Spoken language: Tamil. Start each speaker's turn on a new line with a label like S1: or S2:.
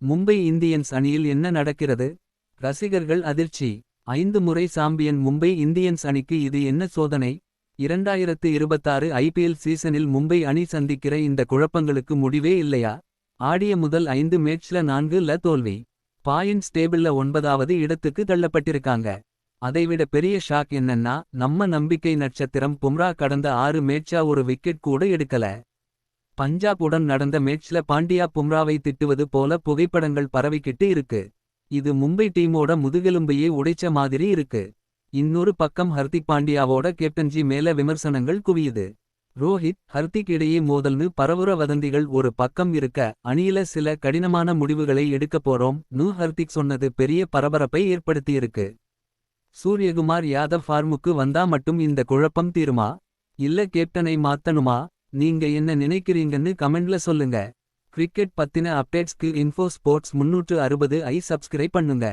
S1: மும்பை இந்தியன்ஸ் அணியில் என்ன நடக்கிறது. ரசிகர்கள் அதிர்ச்சி. 5 முறை சாம்பியன் மும்பை இந்தியன்ஸ் அணிக்கு இது என்ன சோதனை. 2026 ஐபிஎல் சீசனில் மும்பை அணி சந்திக்கிற இந்த குழப்பங்களுக்கு முடிவே இல்லையா. ஆடிய முதல் 5 மேட்ச்ல 4ல தோல்வி. பாயிண்ட்ஸ் டேபிள்ல 9வது இடத்துக்கு தள்ளப்பட்டிருக்காங்க. அதைவிட பெரிய ஷாக் என்னன்னா நம்ம நம்பிக்கை நட்சத்திரம் பும்ரா கடந்த 6 மேட்சா ஒரு விக்கெட் கூட எடுக்கல. பஞ்சாப் உடன் நடந்த மேட்ச்ல பாண்டியா பும்ராவை திட்டுவது போல புகைப்படங்கள் பரவிக்கிட்டு இருக்கு. இது மும்பை டீமோட முதுகெலும்பையே உடைச்ச மாதிரி இருக்கு. இன்னொரு பக்கம் ஹர்திக் பாண்டியாவோட கேப்டன்ஜி மேல விமர்சனங்கள் குவியுது. ரோஹித் ஹர்திக் இடையே மோதல்னு பரவுற வதந்திகள் ஒரு பக்கம் இருக்க. அணியில சில கடினமான முடிவுகளை எடுக்க போறோம் ஹர்திக் சொன்னது பெரிய பரபரப்பை ஏற்படுத்தியிருக்கு. சூரியகுமார் யாதவ் ஃபார்முக்கு வந்தா மட்டும் இந்த குழப்பம் தீருமா. இல்ல கேப்டனை மாத்தணுமா. நீங்க என்ன நினைக்கிறீங்கன்னு கமெண்ட்ல சொல்லுங்க. கிரிக்கெட் பத்தின அப்டேட்ஸ்க்கு இன்ஃபோ ஸ்போர்ட்ஸ் 360 ஐ சப்ஸ்கிரைப் பண்ணுங்க.